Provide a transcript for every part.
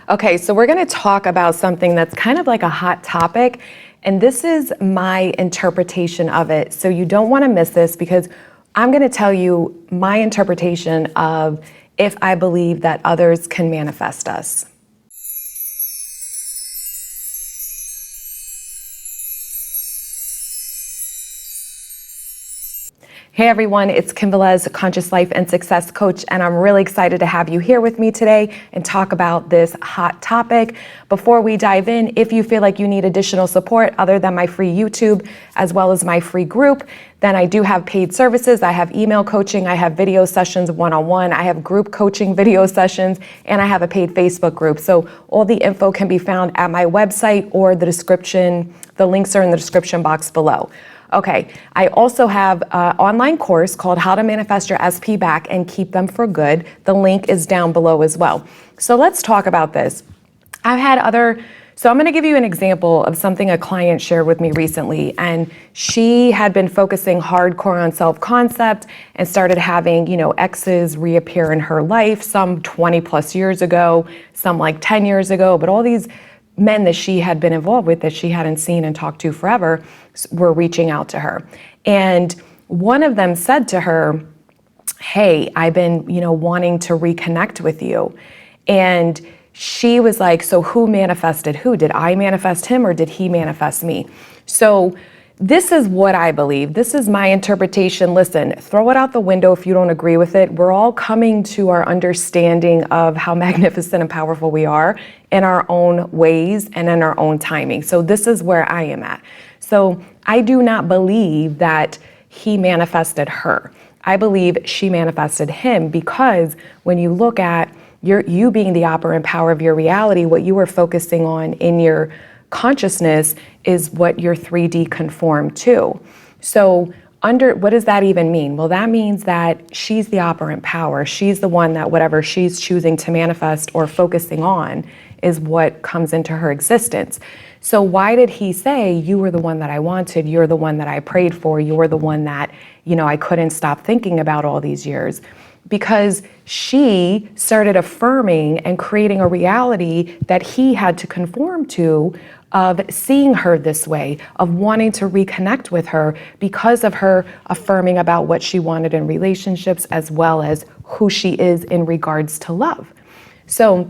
Okay, so we're going to talk about something that's kind of like a hot topic, and this is my interpretation of it. So you don't want to miss this because I'm going to tell you my interpretation of if I believe that others can manifest us. Hey everyone, it's Velez, Conscious Life and Success Coach, and I'm really excited to have you here with me today and talk about this hot topic. Before we dive in, if you feel like you need additional support other than my free YouTube as well as my free group, then I do have paid services. I have email coaching, I have video sessions one-on-one, I have group coaching video sessions, and I have a paid Facebook group. So all the info can be found at my website or the description. The links are in the description box below. Okay, I also have an online course called How to Manifest Your SP Back and Keep Them for Good. The link is down below as well. So let's talk about this. So I'm going to give you an example of something a client shared with me recently, and she had been focusing hardcore on self-concept and started having, exes reappear in her life, some 20 plus years ago, some like 10 years ago, but all these men that she had been involved with that she hadn't seen and talked to forever were reaching out to her. And one of them said to her, hey, I've been, wanting to reconnect with you. And she was like, so who manifested who? Did I manifest him or did he manifest me? So this is what I believe. This is my interpretation. Listen, throw it out the window if you don't agree with it. We're all coming to our understanding of how magnificent and powerful we are in our own ways and in our own timing. So this is where I am at. So I do not believe that he manifested her. I believe she manifested him, because when you look at you being the operant power of your reality, what you are focusing on in your consciousness is what your 3D conform to. So what does that even mean? Well, that means that she's the operant power. She's the one that whatever she's choosing to manifest or focusing on is what comes into her existence. So why did he say, you were the one that I wanted, you're the one that I prayed for, you're the one that, I couldn't stop thinking about all these years? Because she started affirming and creating a reality that he had to conform to, of seeing her this way, of wanting to reconnect with her because of her affirming about what she wanted in relationships as well as who she is in regards to love. So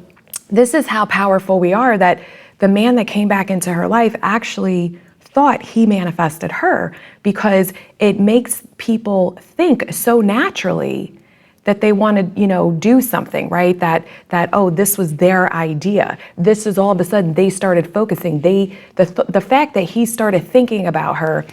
this is how powerful we are, that the man that came back into her life actually thought he manifested her, because it makes people think so naturally that they want to, do something, right? That oh, this was their idea. This is all of a sudden they started focusing. The fact that he started thinking about her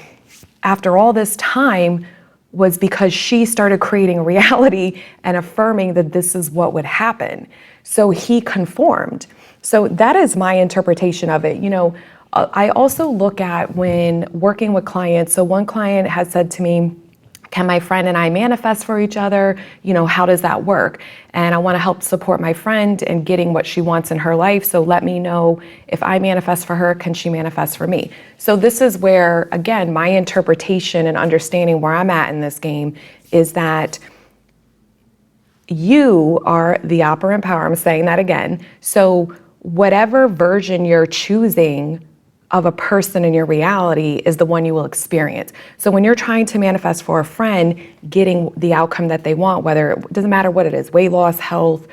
after all this time was because she started creating a reality and affirming that this is what would happen. So he conformed. So that is my interpretation of it. I also look at when working with clients. So one client has said to me, can my friend and I manifest for each other? How does that work? And I want to help support my friend in getting what she wants in her life. So let me know, if I manifest for her, can she manifest for me? So this is where, again, my interpretation and understanding where I'm at in this game is that you are the operant power. I'm saying that again. So whatever version you're choosing of a person in your reality is the one you will experience. So when you're trying to manifest for a friend, getting the outcome that they want, whether it doesn't matter what it is, weight loss, health,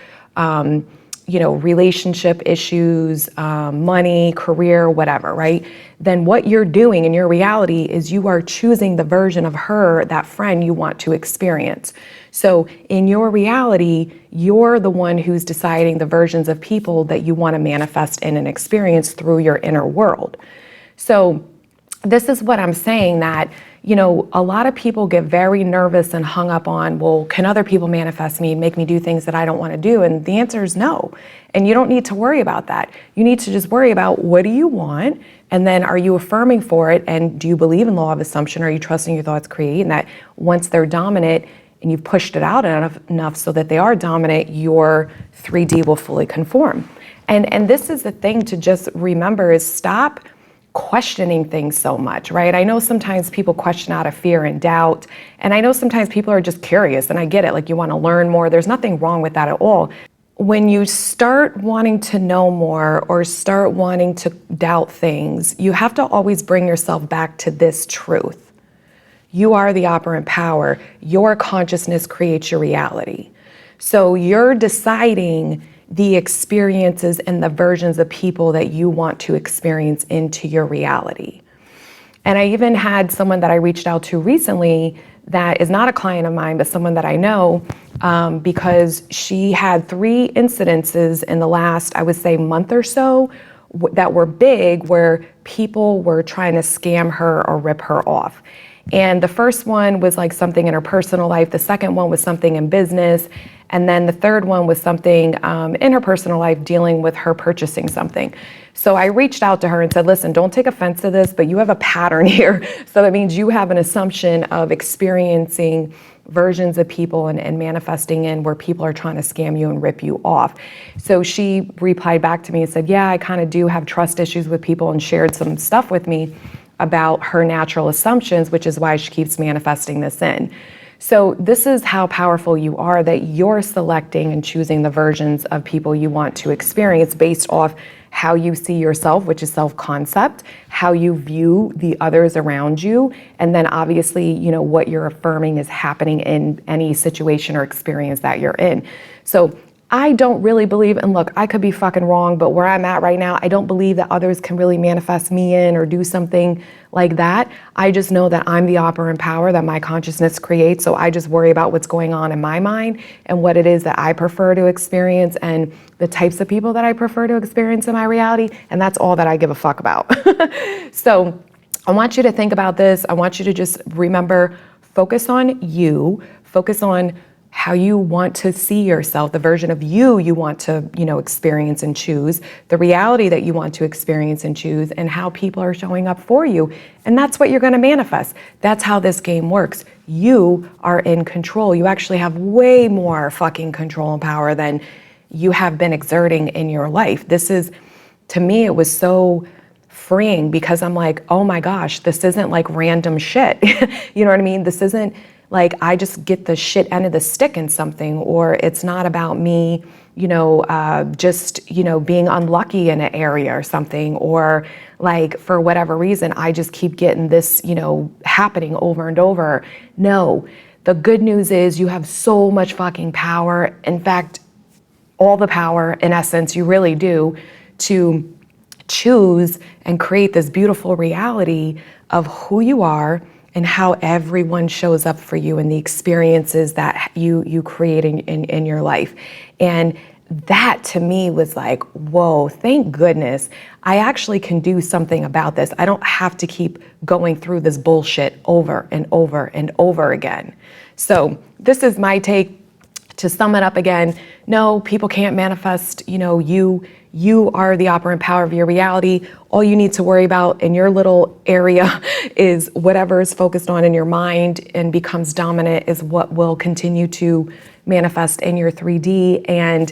relationship issues, money, career, whatever, right? Then what you're doing in your reality is you are choosing the version of her, that friend you want to experience. So in your reality, you're the one who's deciding the versions of people that you want to manifest in and experience through your inner world. So this is what I'm saying, that, a lot of people get very nervous and hung up on, well, can other people manifest me and make me do things that I don't want to do? And the answer is no. And you don't need to worry about that. You need to just worry about, what do you want? And then are you affirming for it? And do you believe in law of assumption? Are you trusting your thoughts create? And that once they're dominant and you've pushed it out enough so that they are dominant, your 3D will fully conform. And this is the thing to just remember, is stop questioning things so much, right? I know sometimes people question out of fear and doubt, and I know sometimes people are just curious, and I get it, like you want to learn more. There's nothing wrong with that at all. when you start wanting to know more or start wanting to doubt things, you have to always bring yourself back to this truth. You are the operant power. Your consciousness creates your reality. So you're deciding the experiences and the versions of people that you want to experience into your reality. And I even had someone that I reached out to recently that is not a client of mine, but someone that I know, because she had 3 incidences in the last, I would say, month or so that were big, where people were trying to scam her or rip her off. And the first one was like something in her personal life. The second one was something in business. And then the third one was something in her personal life dealing with her purchasing something. So I reached out to her and said, listen, don't take offense to this, but you have a pattern here. So that means you have an assumption of experiencing versions of people and manifesting in where people are trying to scam you and rip you off. So she replied back to me and said, yeah, I kind of do have trust issues with people, and shared some stuff with me about her natural assumptions, which is why she keeps manifesting this in. So this is how powerful you are, that you're selecting and choosing the versions of people you want to experience based off how you see yourself, which is self-concept, how you view the others around you, and then obviously, you know, what you're affirming is happening in any situation or experience that you're in. So I don't really believe, and look, I could be fucking wrong, but where I'm at right now, I don't believe that others can really manifest me in or do something like that. I just know that I'm the operant power that my consciousness creates. So I just worry about what's going on in my mind and what it is that I prefer to experience and the types of people that I prefer to experience in my reality. And that's all that I give a fuck about. So I want you to think about this. I want you to just remember, focus on you, focus on how you want to see yourself, the version of you want to, you know, experience and choose, the reality that you want to experience and choose, and how people are showing up for you. And that's what you're going to manifest. That's how this game works. You are in control. You actually have way more fucking control and power than you have been exerting in your life. This is, to me, it was so freeing, because I'm like, oh my gosh, this isn't like random shit. You know what I mean? This isn't like I just get the shit end of the stick in something, or it's not about me, you know, just, you know, being unlucky in an area or something, or like for whatever reason, I just keep getting this, you know, happening over and over. No, the good news is you have so much fucking power. In fact, all the power, in essence, you really do, to choose and create this beautiful reality of who you are and how everyone shows up for you and the experiences that you create in your life. And that to me was like, whoa, thank goodness I actually can do something about this. I don't have to keep going through this bullshit over and over and over again. So this is my take. To sum it up again, no, people can't manifest, you know, you are the operant power of your reality. All you need to worry about in your little area is whatever is focused on in your mind and becomes dominant is what will continue to manifest in your 3D. And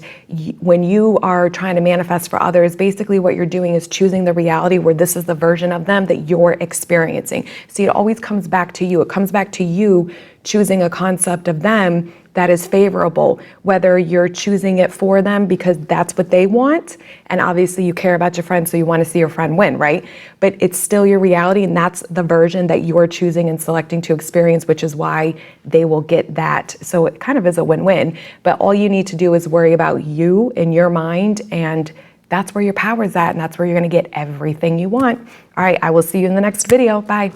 when you are trying to manifest for others, basically what you're doing is choosing the reality where this is the version of them that you're experiencing. See, it always comes back to you. It comes back to you choosing a concept of them that is favorable, whether you're choosing it for them because that's what they want. And obviously you care about your friend, so you want to see your friend win, right? But it's still your reality, and that's the version that you're choosing and selecting to experience, which is why they will get that. So it kind of is a win-win, but all you need to do is worry about you in your mind, and that's where your power is at, and that's where you're going to get everything you want. All right, I will see you in the next video. Bye.